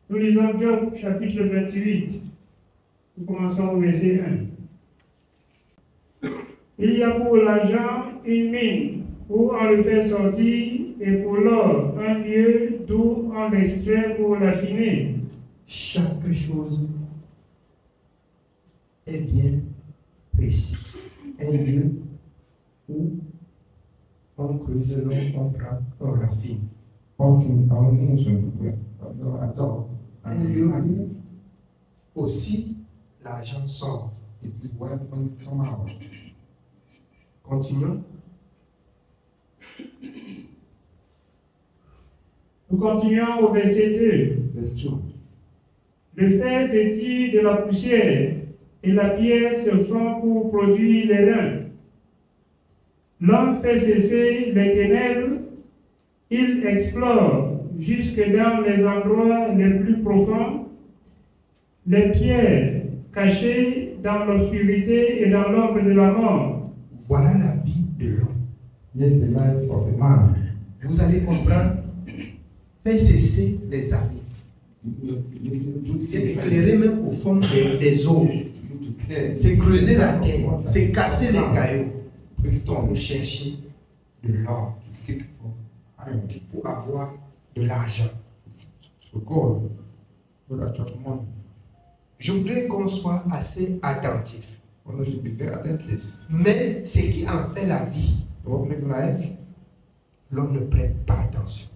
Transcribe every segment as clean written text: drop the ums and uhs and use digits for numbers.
Nous lisons Job chapitre 28. Nous commençons au verset 1. Il y a pour l'argent une mine où on le fait sortir, et pour l'or un lieu d'où on l'extrait pour l'affiner. Chaque chose est bien précis. Un lieu où on creuse, on prend, on raffine. Un lieu où aussi l'argent sort. Continuons. Nous continuons au verset 2. Le fer s'étire de la poussière et la pierre se fond pour produire les reins. L'homme fait cesser les ténèbres, il explore jusque dans les endroits les plus profonds, les pierres cachées dans l'obscurité et dans l'ombre de la mort. Voilà la vie de l'homme. Vous allez comprendre. Fait cesser les amis. C'est éclairer même au fond des eaux. C'est creuser la terre. C'est casser les cailloux. Pour chercher de l'or. Pour avoir de l'argent. Je voudrais qu'on soit assez attentif. Mais ce qui en fait la vie, l'homme ne prête pas attention.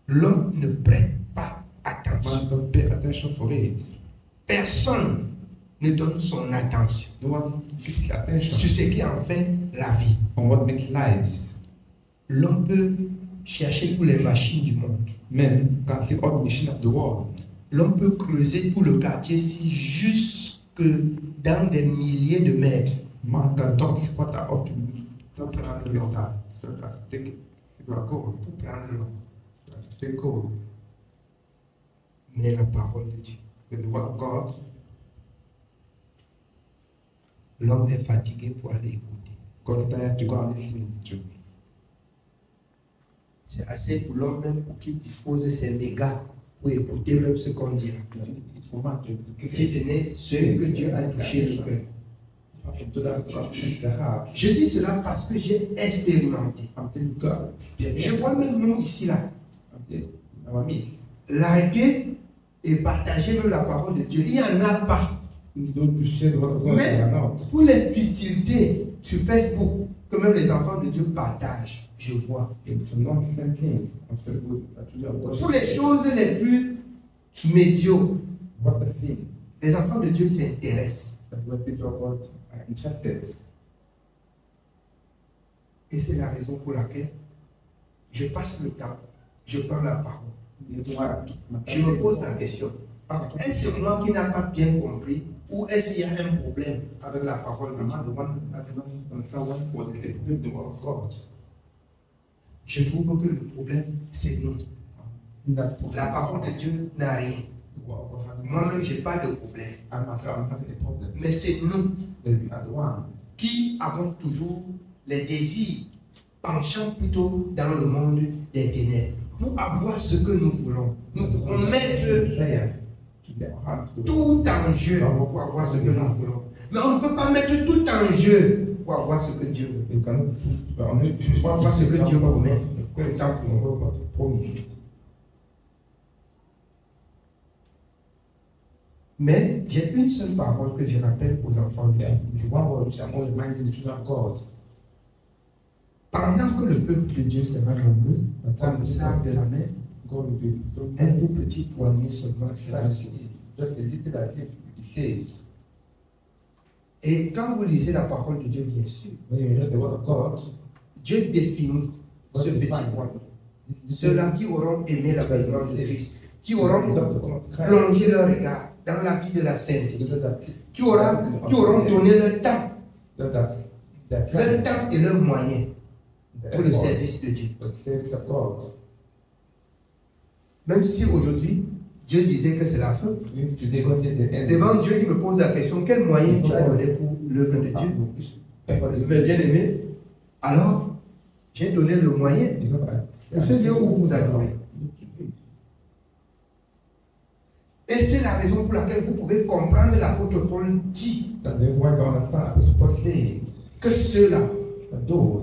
L'homme ne prête pas attention. Personne ne donne son attention sur ce qui en fait la vie. L'homme peut chercher pour les machines du monde. L'homme peut creuser pour le quartier si jusque dans des milliers de mètres. Pour prendre l'or. Mais la parole de Dieu, l'homme est fatigué pour aller écouter. C'est assez pour l'homme même pour qu'il dispose de ses mégas pour écouter même ce qu'on dit. Si ce n'est ce que Dieu a touché le cœur. Je dis cela parce que j'ai expérimenté. Je vois même nous ici là. Liker et partager même la parole de Dieu. Il n'y en a pas. Mais pour les futilités sur Facebook, que même les enfants de Dieu partagent, je vois. Pour les choses les plus médiocres, les enfants de Dieu s'intéressent. Et c'est la raison pour laquelle je passe le temps, je prends la parole. Je me pose la question, est-ce que c'est moi qui n'ai pas bien compris ou est-ce qu'il y a un problème avec la parole de Dieu? Je trouve que le problème, c'est nous. La parole de Dieu n'a rien. Moi-même, je n'ai pas de problème. Mais c'est nous qui avons toujours les désirs penchant plutôt dans le monde des ténèbres. Pour avoir ce que nous voulons, nous pouvons mettre tout en jeu pour avoir ce que nous voulons. Mais on ne peut pas mettre tout en jeu pour avoir ce que Dieu veut. Pour avoir ce que Dieu promet. Mais j'ai une seule parole que je rappelle aux enfants de Dieu. Pendant que le peuple de Dieu sera nombreux, comme le sable de la mer, un tout petit poignet seulement sera sauvé. Et quand vous lisez la parole de Dieu, bien sûr, Dieu définit ce petit poignet. Ceux-là qui auront aimé l'avènement de Christ, qui auront plongé leur regard dans la vie de la sainteté, qui auront donné leur temps et leurs moyens pour le service de Dieu. Même si aujourd'hui, Dieu disait que c'est la fin. Devant Dieu, il me pose la question, quel moyen tu as donné pour l'œuvre de Dieu? Mais bien aimé, alors, J'ai donné le moyen pour ce lieu où vous adorez. Et c'est la raison pour laquelle vous pouvez comprendre l'apôtre Paul dit que ceux-là,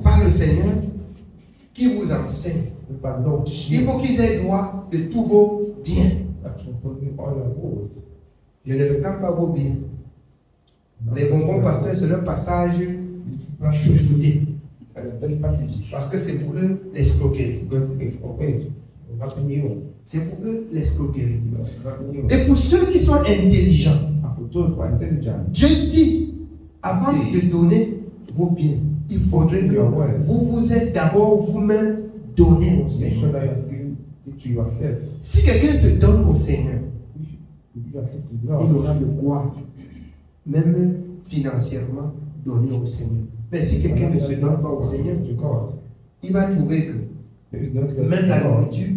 par le Seigneur, qui vous enseignent, il faut qu'ils aient droit de tous vos biens. Je ne réclame pas vos biens. Les bonbons pasteurs, c'est leur passage chouchouté. Parce que c'est pour eux l'escroquerie. C'est pour eux l'escroquerie. Et pour ceux qui sont intelligents, Dieu dit, avant de donner vos biens, il faudrait que vous vous êtes d'abord vous-même donné au Seigneur. Si quelqu'un se donne au Seigneur, il aura de quoi, même financièrement, donner au Seigneur. Mais si quelqu'un ne se donne pas au Seigneur, il va trouver que même la nourriture,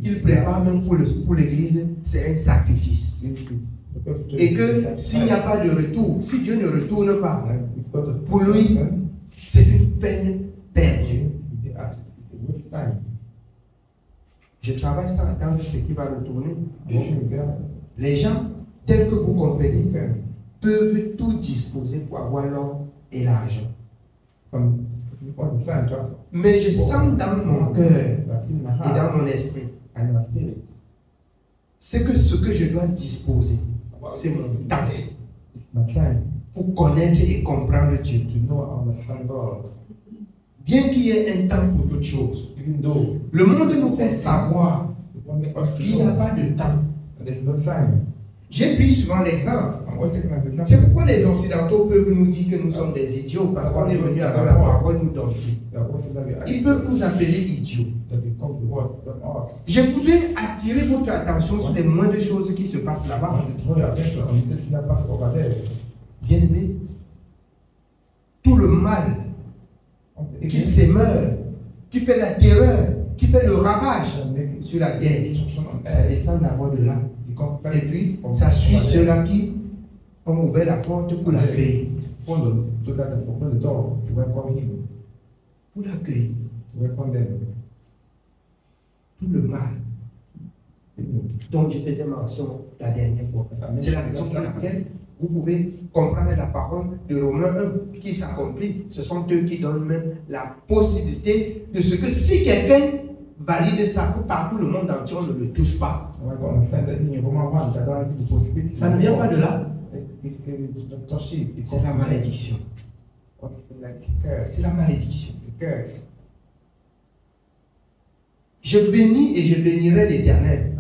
il prépare même pour l'église, c'est un sacrifice. Et que s'il n'y a pas de retour, si Dieu ne retourne pas, pour lui, c'est une peine perdue. Je travaille sans attendre ce qui va retourner. Les gens, tels que vous comprenez, peuvent tout disposer pour avoir l'or et l'argent. Mais je sens dans mon cœur et dans mon esprit, c'est que ce que je dois disposer, c'est mon temps pour connaître et comprendre Dieu. Bien qu'il y ait un temps pour d'autres choses, le monde nous fait savoir qu'il n'y a pas de temps. J'ai pris souvent l'exemple. C'est pourquoi les Occidentaux peuvent nous dire que nous sommes des idiots, parce qu'on est venu avec la parole nous dompter. Ils peuvent nous appeler idiots. Je voudrais attirer votre attention sur les moindres choses qui se passent là-bas. Bien aimé, tout le mal qui s'émeut, qui fait la terreur, qui fait le ravage sur la terre, ça descend d'abord de là. Et puis, ça suit ceux-là qui ont ouvert la porte pour l'accueillir. Pour l'accueillir. Tout le mal dont je faisais mention la dernière fois. C'est la raison pour laquelle vous pouvez comprendre la parole de Romains 1 qui s'accomplit. Ce sont eux qui donnent même la possibilité de ce que si quelqu'un valide ça, que partout le monde entier on ne le touche pas. Ça ne vient pas de là. C'est la malédiction. C'est la malédiction. Je bénis et je bénirai l'Éternel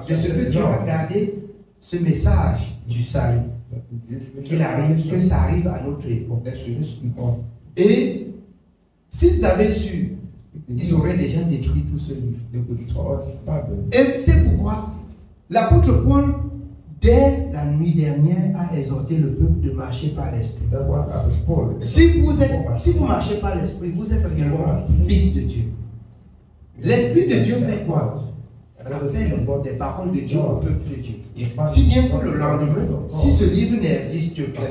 de ce que Dieu a gardé ce message du salut. Qu'il arrive, que ça arrive à notre époque. Et s'ils avaient su, ils auraient déjà détruit tout ce livre. Et c'est pourquoi l'apôtre Paul, dès la nuit dernière, a exhorté le peuple de marcher par l'esprit. Si vous marchez par l'esprit, vous êtes réellement fils de Dieu. L'esprit de Dieu fait quoi? Rappelle des paroles de Dieu au peuple de Dieu. Si bien que le lendemain, si ce livre n'existe pas,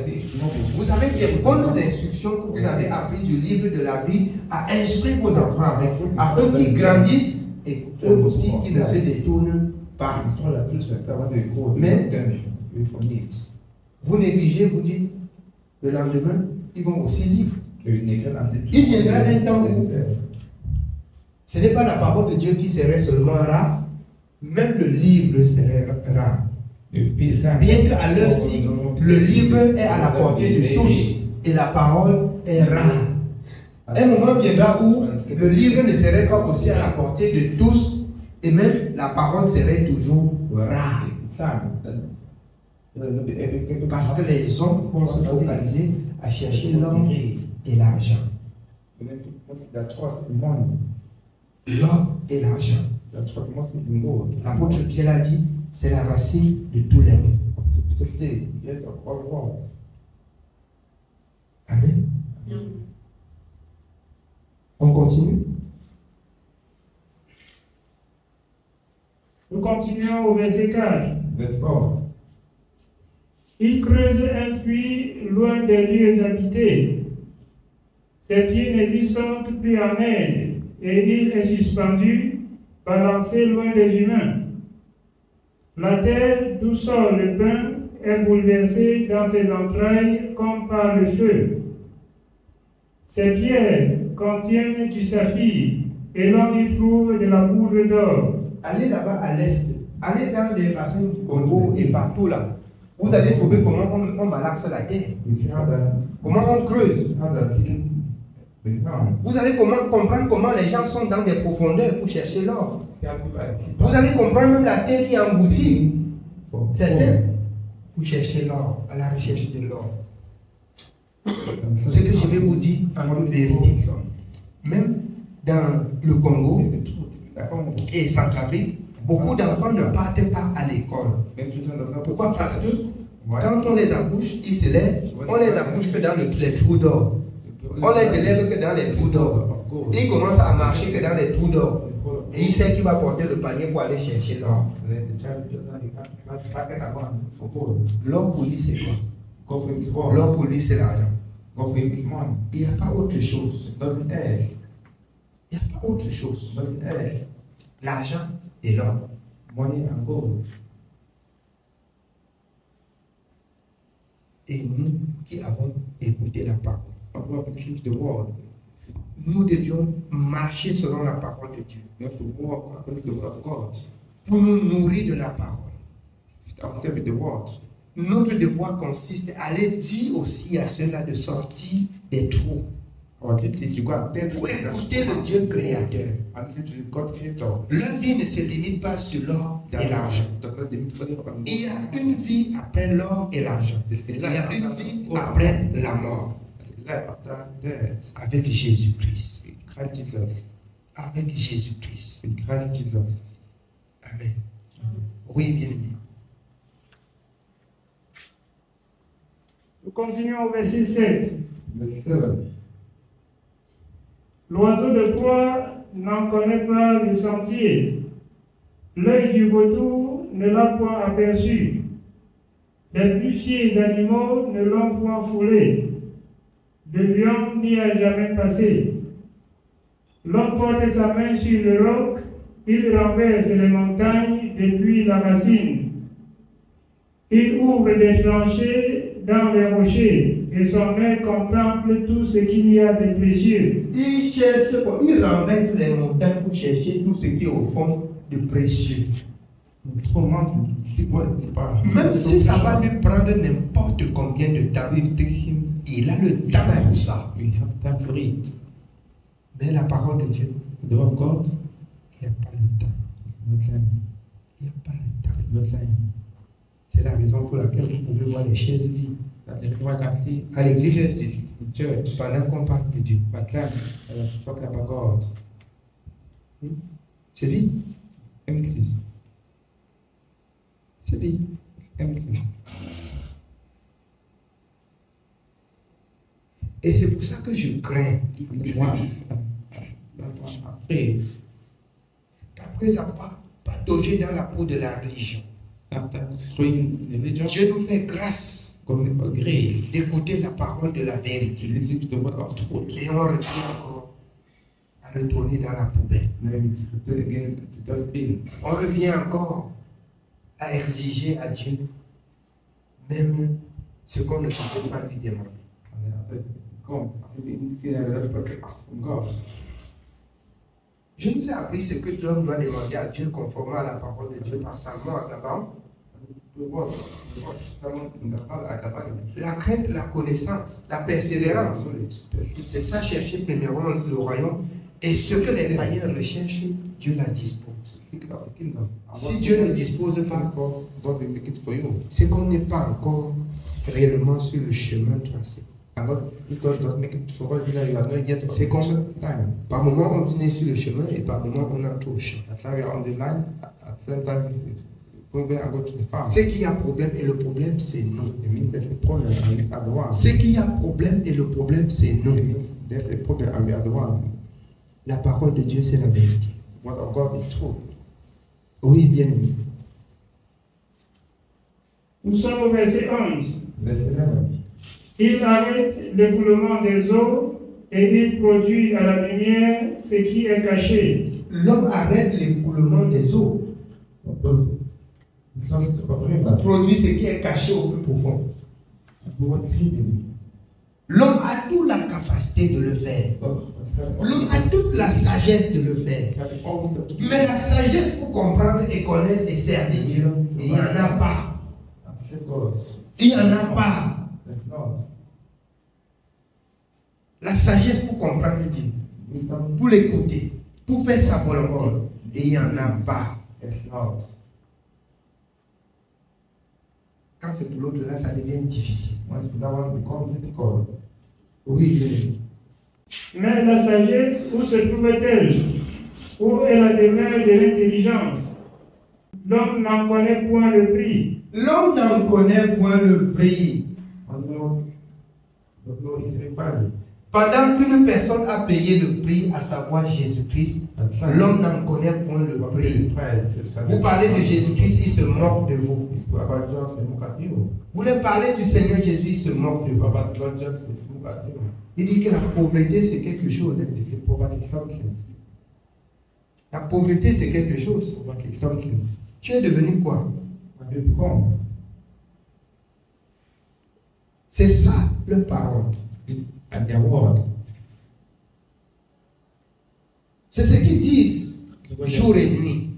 vous avez des bonnes instructions que vous avez apprises du livre de la vie à instruire vos enfants avec, afin qu'ils grandissent et eux aussi qu'ils ne se détournent pas. Mais vous négligez, vous dites, le lendemain, ils vont aussi lire. Il viendra un temps où ce n'est pas la parole de Dieu qui serait seulement rare, même le livre serait rare. Bien qu'à l'heure-ci, le livre est à la portée de tous et la parole est rare. Un moment viendra où le livre ne serait pas aussi à la portée de tous et même la parole serait toujours rare. Parce que les hommes vont se focaliser à chercher l'or et l'argent. L'or et l'argent. L'apôtre Pierre a dit, c'est la racine de tous les maux. Amen. On continue. Nous continuons au verset 4. Il creuse un puits loin des lieux habités. Ses pieds ne lui sont plus en aide, et il est suspendu, balancé loin des humains. La terre d'où sort le pain est bouleversée dans ses entrailles comme par le feu. Ses pierres contiennent du saphir, et l'on y trouve de la poudre d'or. Allez là-bas à l'est, allez dans les bassins du Congo et partout là. Vous allez trouver comment on malaxe la terre. Comment on creuse. Vous allez comprendre comment les gens sont dans des profondeurs pour chercher l'or. Vous allez comprendre même la terre qui est engloutie. Certains, pour chercher l'or, à la recherche de l'or. Ce que je vais vous dire en vérité, même dans le Congo et Centrafrique, beaucoup d'enfants ne partent pas à l'école. Pourquoi? Parce que quand on les accouche, ils se lèvent, on les accouche que dans les trous d'or. On les élève que dans les trous d'or. Ils commencent à marcher que dans les trous d'or. Et il sait qu'il va porter le panier pour aller chercher l'or. L'or pour lui, c'est quoi? L'or pour lui, c'est l'argent. Il n'y a pas autre chose. Il n'y a pas autre chose. L'argent et l'or. Et nous qui avons écouté la parole, nous devions marcher selon la parole de Dieu. Pour nous nourrir de la parole. Notre devoir consiste à aller dire aussi à ceux-là de sortir des trous. Pour écouter le Dieu créateur. Leur vie ne se limite pas sur l'or et l'argent. Il y a une vie après l'or et l'argent. Il y a une vie après la mort. Avec Jésus-Christ. Avec Jésus-Christ. Amen. Oui, bien aimé. Nous continuons au verset 7. L'oiseau de proie n'en connaît pas le sentier. L'œil du vautour ne l'a point aperçu. Les plus fiers animaux ne l'ont point foulé. Le lion n'y a jamais passé. L'homme porte sa main sur le roc, il renverse les montagnes depuis la racine. Il ouvre des tranchées dans les rochers, et son œil contemple tout ce qu'il y a de précieux. Il cherche, il renverse les montagnes pour chercher tout ce qui est au fond de précieux. Même si ça va lui prendre n'importe combien de temps, il a le temps pour ça. Mais la parole de Dieu, il n'y a pas le temps. Il n'y a pas le temps. C'est la raison pour laquelle vous pouvez voir les chaises vides. À l'église, pendant qu'on parle de Dieu. C'est vide. C'est vide. Et c'est pour ça que je crains. Après avoir pataugé dans la peau de la religion, Dieu nous fait grâce d'écouter la parole de la vérité. Et on revient encore à retourner dans la poubelle. On revient encore à exiger à Dieu même ce qu'on ne peut pas lui demander. Je nous ai appris ce que l'homme doit demander à Dieu conformément à la parole de Dieu par Salomon à Gabon. La crainte, la connaissance, la persévérance. C'est ça, chercher premièrement le royaume. Et ce que les païens recherchent, Dieu la dispose. Si Dieu ne dispose pas, c'est qu'on n'est pas encore réellement sur le chemin tracé. C'est comme par moment on est sur le chemin et par moment on entre au champ. Ce qui a problème et le problème c'est nous. Ce qui a problème et le problème c'est nous. La parole de Dieu c'est la vérité. Oui, bien aimé. Nous sommes au verset 11. Il arrête l'écoulement des eaux et et il produit à la lumière ce qui est caché. L'homme arrête l'écoulement des eaux. Produit ce qui est caché au plus profond. L'homme a toute la capacité de le faire. L'homme a toute la sagesse de le faire. Mais la sagesse pour comprendre et connaître et servir Dieu, il n'y en a pas. Il n'y en a pas. La sagesse pour comprendre Dieu, pour l'écouter, pour faire sa volonté, il n'y en a pas. Quand c'est pour l'autre là, ça devient difficile. Oui. Mais la sagesse, où se trouve-t-elle? Où est la demeure de l'intelligence? L'homme n'en connaît point le prix. L'homme n'en connaît point le prix. Pendant qu'une personne a payé le prix, à savoir Jésus-Christ, l'homme n'en connaît point le prix. Vous parlez de Jésus-Christ, il se moque de vous. Vous leur parlez du Seigneur Jésus, il se moque de vous. Il dit que la pauvreté, c'est quelque chose. La pauvreté, c'est quelque chose. Tu es devenu quoi? C'est ça, le parole. C'est ce qu'ils disent jour et nuit.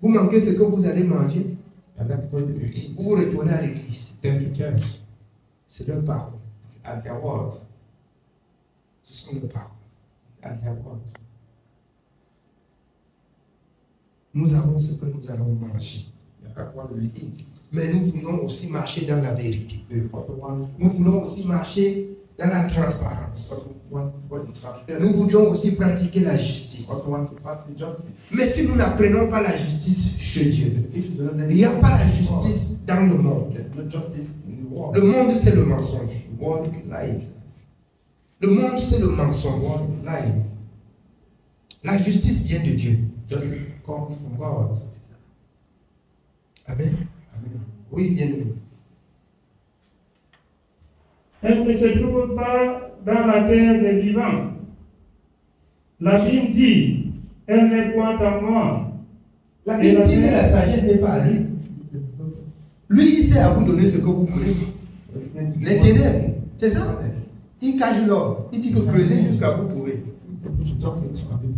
Vous manquez ce que vous allez manger, vous retournez à l'église. C'est leur parole. Ce sont leurs paroles. Nous avons ce que nous allons manger. Mais nous voulons aussi marcher dans la vérité. Nous voulons aussi marcher dans la transparence. Nous voulons aussi pratiquer la justice. Mais si nous n'apprenons pas la justice chez Dieu, il n'y a pas la justice dans le monde. Le monde, c'est le mensonge. Le monde, c'est le mensonge. La justice vient de Dieu. Amen. Oui, bien aimé. Elle ne se trouve pas dans la terre des vivants. La Bible dit, elle n'est point en moi. La Bible dit que la sagesse n'est pas à lui. Lui, il sait à vous donner ce que vous voulez. Les ténèbres, c'est ça. Il cache l'or. Il dit que creusez jusqu'à vous trouver.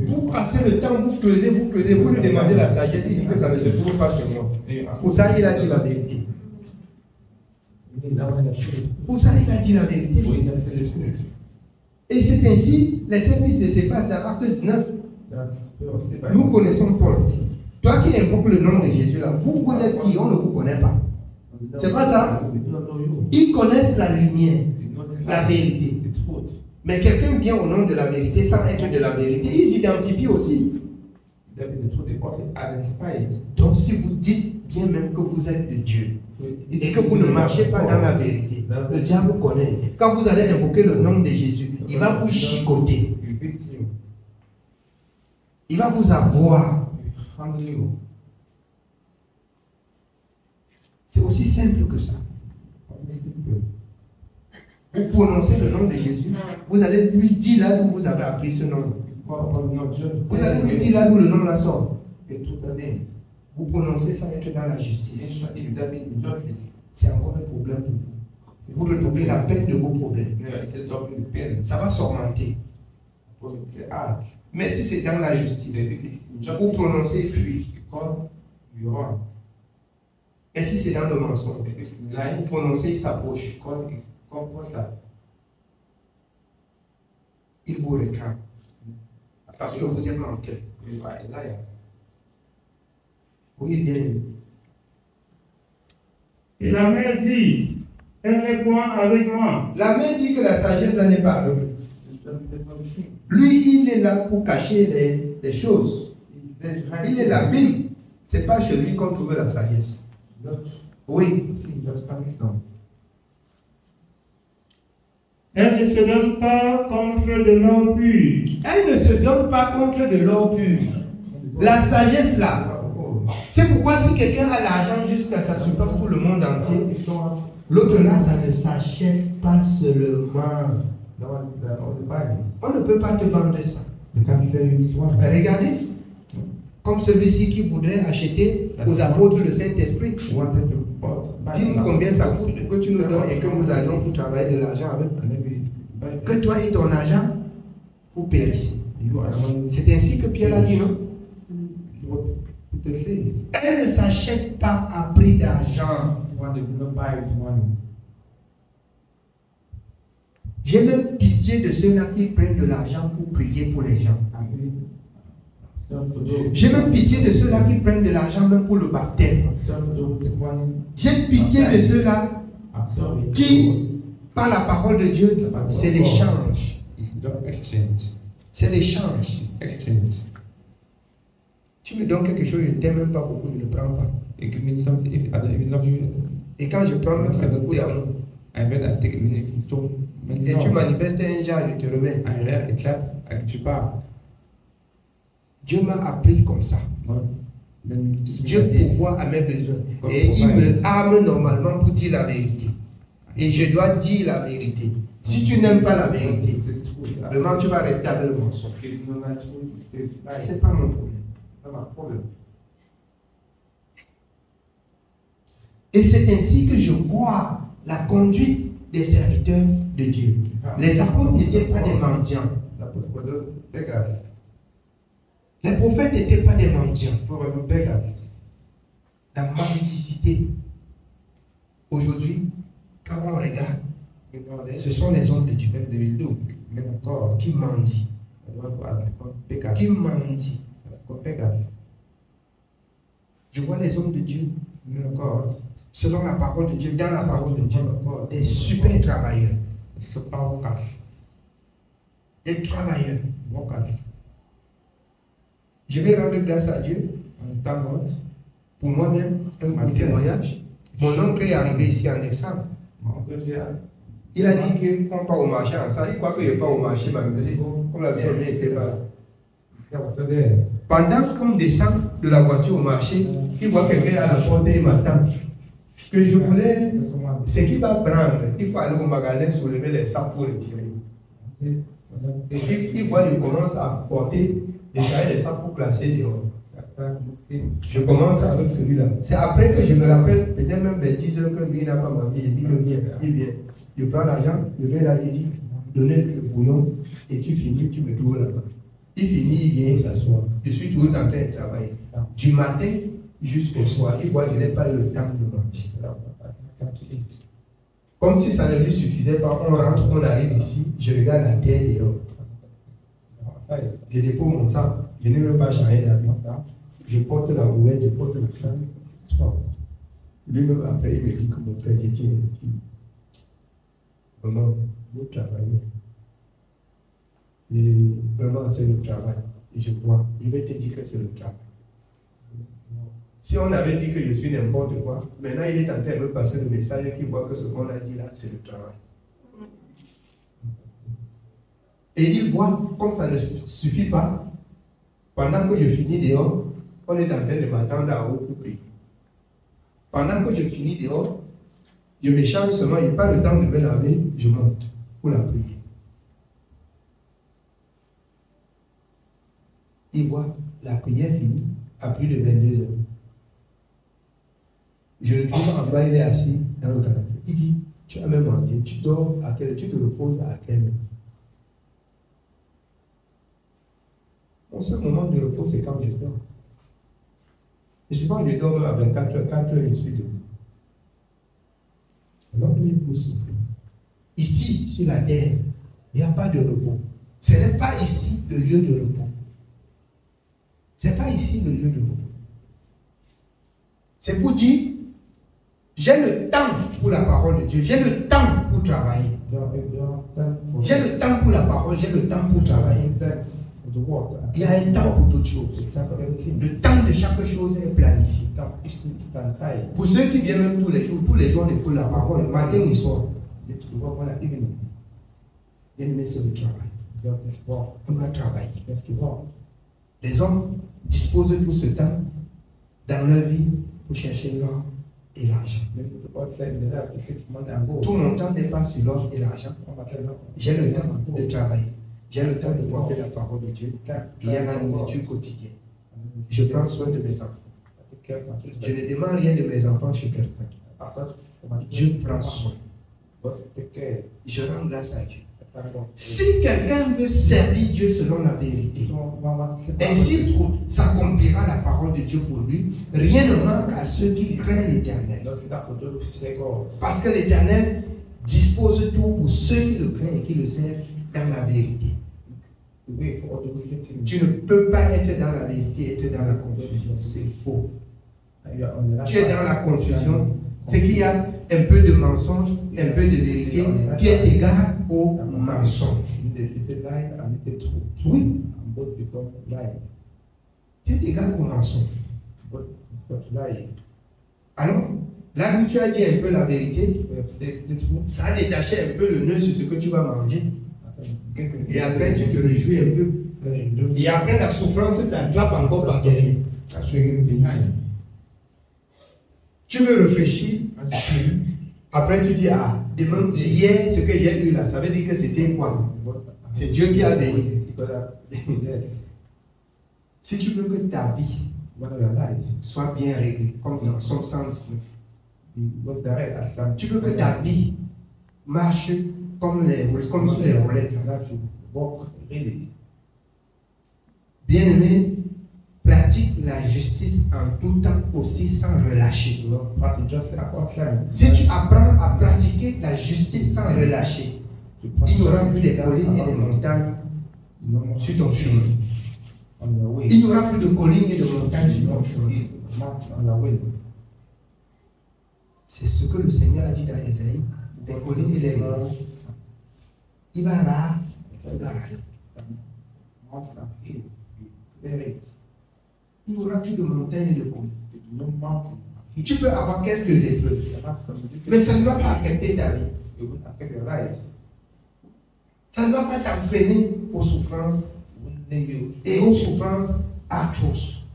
Vous passez le temps, vous creusez, vous lui demandez la sagesse, il dit que ça ne se trouve pas chez moi. Pour ça, il a dit la vérité. Pour ça, il a dit la vérité. Et c'est ainsi, les services de Céphas dans Acte 19. Nous connaissons Paul. Toi qui invoques le nom de Jésus là, vous êtes qui? On ne vous connaît pas. C'est pas ça? Ils connaissent la lumière, la vérité. Mais quelqu'un vient au nom de la vérité sans être de la vérité, ils s'identifient aussi. Donc si vous dites bien même que vous êtes de Dieu et que vous ne marchez pas dans la vérité, le diable connaît. Quand vous allez invoquer le nom de Jésus, il va vous chicoter. Il va vous avoir. C'est aussi simple que ça. Vous prononcez le nom de Jésus, vous allez lui dire là d'où vous avez appris ce nom. Vous allez lui dire là d'où le nom là sort. Et tout à l'heure, vous prononcez ça être dans la justice. C'est encore un problème pour vous. Vous retrouvez la peine de vos problèmes. Ça va s'augmenter. Mais si c'est dans la justice, vous prononcez fuir. Et si c'est dans le mensonge, vous prononcez il s'approche. Il vous réclame. Parce que vous êtes menteur. Oui, bien aimé. Et la mère dit, elle n'est point avec moi. La mère dit que la sagesse n'est pas avec lui. Lui, il est là pour cacher les choses. Il est la Bible. Ce n'est pas chez lui qu'on trouve la sagesse. Oui. Elle ne se donne pas contre de l'or pur. Elle ne se donne pas contre de l'or pur. La sagesse là. C'est pourquoi si quelqu'un a l'argent jusqu'à sa substance pour le monde entier, L'autre là, ça ne s'achète pas seulement. On ne peut pas te vendre ça. Regardez, comme celui-ci qui voudrait acheter aux apôtres le Saint-Esprit. Dis-nous combien ça coûte que tu nous donnes et que nous allions pour travailler de l'argent avec. Que toi et ton argent, vous périssez. C'est ainsi que Pierre a dit, non? Elle ne s'achète pas à prix d'argent. J'ai même pitié de ceux-là qui prennent de l'argent pour prier pour les gens. J'ai même pitié de ceux-là qui prennent de l'argent même pour le baptême. J'ai pitié de ceux-là qui, par la parole de Dieu, c'est l'échange. C'est l'échange. Tu me donnes quelque chose, je ne t'aime même pas beaucoup, je ne prends pas. Et quand je prends même, c'est beaucoup d'argent. Et tu manifestes un genre, je te remets. Dieu m'a appris comme ça. Dieu pourvoit à mes besoins. Et il me arme normalement pour dire la vérité. Et je dois dire la vérité. Si tu n'aimes pas la vérité, vraiment tu vas rester avec le mensonge. C'est pas mon problème. Et c'est ainsi que je vois la conduite des serviteurs de Dieu. Les apôtres n'étaient pas des mendiants. Les prophètes n'étaient pas des mendiants. La mendicité. Aujourd'hui, quand on regarde, ce sont les hommes de Dieu qui mendient. Qui mendient. Je vois les hommes de Dieu, selon la parole de Dieu, dans la parole de Dieu, des super travailleurs. Des travailleurs. Je vais rendre grâce à Dieu pour moi-même, un court témoignage. Mon oncle est arrivé ici en décembre. Il a dit qu'on part au marché ensemble. Il croit qu'il n'est pas au marché, comme la bien-aimée était là. Pendant qu'on descend de la voiture au marché, il voit quelqu'un à la porte et il m'attend. Que je voulais, ce qu'il va prendre, il faut aller au magasin soulever les sacs pour les tirer. Il voit, il commence à porter des charrettes les sacs pour placer dehors. Je commence avec celui-là. C'est après que je me rappelle, peut-être même vers 10 heures, que lui n'a pas mangé. J'ai dit que viens, il vient. Je prends l'argent, je vais là, je dis, donnez le bouillon et tu finis, tu me trouves là-bas. Il finit, il vient, il s'assoit. Je suis toujours en train de travailler. Du matin jusqu'au soir, il voit qu'il n'a pas le temps de manger. Comme si ça ne lui suffisait pas, on rentre, on arrive ici, je regarde la terre dehors. Je dépose mon sac, je n'ai même pas changé d'habit. Je porte la bouette, je porte le crâne. Lui-même après, il me dit que mon frère, j'ai dit, vraiment, vous travaillez. Et vraiment, c'est le travail. Et je vois, il va te dire que c'est le travail. Si on avait dit que je suis n'importe quoi, maintenant il est en train de me passer le message qui voit que ce qu'on a dit là, c'est le travail. Et il voit, comme ça ne suffit pas, pendant que je finis dehors, on est en train de m'attendre à haut pour prier. Pendant que je finis dehors, je me change seulement, il n'y a pas le temps de me laver, je monte pour la prière. Il voit la prière finie à plus de 22 heures. Je le trouve en bas, il est assis dans le canapé. Il dit, tu as même mangé, tu dors à quelle heure, tu te reposes à quelle heure? Mon seul moment de repos, c'est quand je dors. Je ne sais pas, je dors même à 24 heures, 4 heures, je suis debout. Alors, il faut souffler. Ici, sur la terre, il n'y a pas de repos. Ce n'est pas ici le lieu de repos. Ce n'est pas ici le lieu de repos. C'est pour dire, j'ai le temps pour la parole de Dieu, j'ai le temps pour travailler. J'ai le temps pour la parole, j'ai le temps pour travailler. Il y a un temps pour toutes choses. Le temps de chaque chose est planifié. Pour ceux qui viennent même tous les jours on écoute la parole, matin ou soir. Bien-aimé, c'est le travail. On va travailler. Les hommes disposent tout ce temps dans leur vie pour chercher l'or et l'argent. Tout mon temps n'est pas sur l'or et l'argent. J'ai le temps de travailler. J'ai le temps de porter la parole de Dieu. Il y a la nourriture quotidienne. Je prends soin de mes enfants. Je ne demande rien de mes enfants chez quelqu'un. Dieu prend soin. Je rends grâce à Dieu. Si quelqu'un veut servir Dieu selon la vérité, ainsi s'accomplira la parole de Dieu pour lui, rien ne manque à ceux qui craignent l'Éternel. Parce que l'Éternel dispose tout pour ceux qui le craignent et qui le servent dans la vérité. Tu ne peux pas être dans la vérité et être dans la confusion. C'est faux. Tu es dans la confusion. C'est qu'il y a un peu de mensonge, un peu de vérité qui est égal au mensonge. Oui. Qui est égal au mensonge. Alors, là où tu as dit un peu la vérité, ça a détaché un peu le nœud sur ce que tu vas manger. Et après, tu te réjouis un peu. Et après, la souffrance t'attrape encore par derrière. Tu veux réfléchir. Après, tu dis, ah, demain, hier, ce que j'ai eu là, ça veut dire que c'était quoi? C'est Dieu qui a béni. Si tu veux que ta vie soit bien réglée, comme dans Somme 119, tu veux que ta vie marche comme sur les roulettes. Bien-aimé, pratique la justice en tout temps aussi sans relâcher. Si tu apprends à pratiquer la justice sans relâcher, il n'y aura plus de collines et de montagnes sur ton chemin. Il n'y aura plus de collines et de montagnes sur ton chemin. C'est ce que le Seigneur a dit dans Ésaïe. Des collines et des monts. Il va là, il va là. Il n'y aura plus de montagnes et de collines. Tu peux avoir quelques épreuves, mais ça ne va pas affecter ta vie. Ça ne va pas t'entraîner aux souffrances et aux souffrances atroces.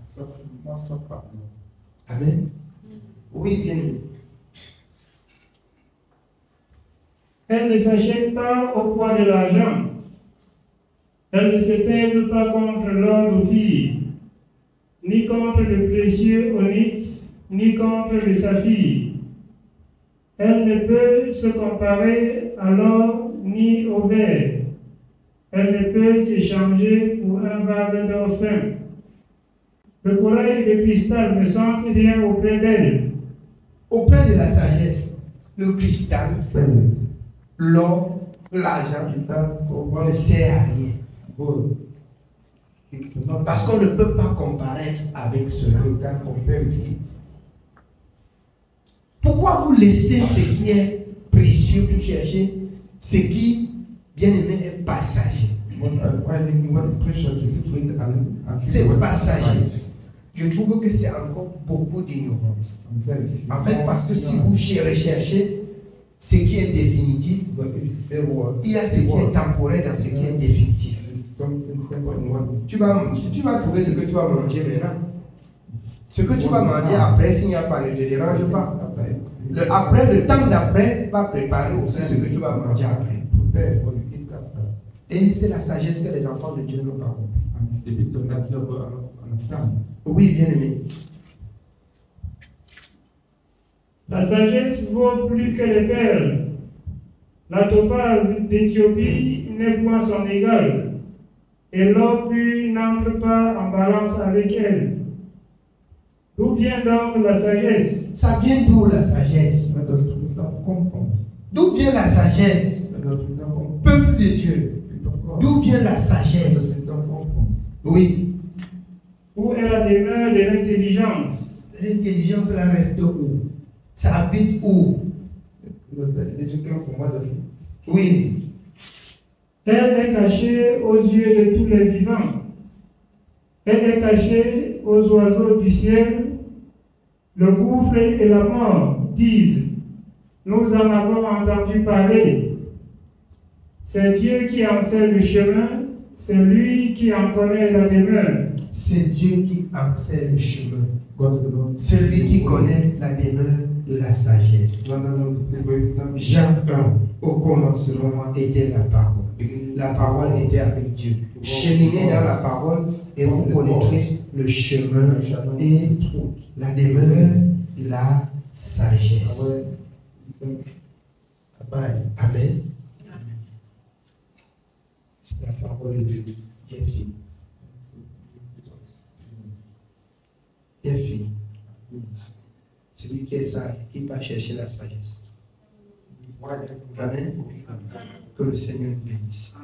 Amen. Oui, bien aimé. Elle ne s'achète pas au poids de l'argent. Elle ne se pèse pas contre l'or d'Ophir, ni contre le précieux onyx, ni contre le saphir. Elle ne peut se comparer à l'or ni au verre. Elle ne peut s'échanger pour un vase d'or fin. Le corail et le cristal ne sentent rien auprès d'elle. Auprès de la sagesse, le cristal, l'or, l'argent, ne sert à rien. Parce qu'on ne peut pas comparer avec cela. Pourquoi vous laissez ce qui est précieux pour chercher ce qui, bien aimé, est passager? C'est passager. Je trouve que c'est encore beaucoup d'ignorance. En fait, parce que si vous recherchez ce qui est définitif, il y a ce qui est temporaire dans ce qui est définitif. Tu vas trouver ce que tu vas manger maintenant. Ce que tu vas manger après, s'il n'y a pas, ne te dérange pas. Le temps d'après va préparer aussi ce que tu vas manger après. Et c'est la sagesse que les enfants de Dieu n'ont pas. Oui, bien aimé. La sagesse vaut plus que les perles. La topaze d'Éthiopie n'est point son égale. Et l'or pur n'entre pas en balance avec elle. D'où vient donc la sagesse? Ça vient d'où la sagesse? D'où vient la sagesse? Peuple de Dieu. D'où vient la sagesse? Oui. Où est la demeure de l'intelligence? L'intelligence là reste où? Ça habite où? Oui. Elle est cachée aux yeux de tous les vivants. Elle est cachée aux oiseaux du ciel. Le gouffre et la mort disent, nous en avons entendu parler. C'est Dieu qui enseigne le chemin C'est lui qui en connaît la demeure. C'est Dieu qui en sait le chemin. C'est lui qui connaît la demeure de la sagesse. Jean 1, au commencement était la parole. La parole était avec Dieu. Cheminez dans la parole et vous connaîtrez le chemin et la demeure de la sagesse. Amen. C'est la parole de Dieu. J'ai fini. J'ai fini. Celui qui est sage, qui va chercher la sagesse. Amen. Que le Seigneur bénisse.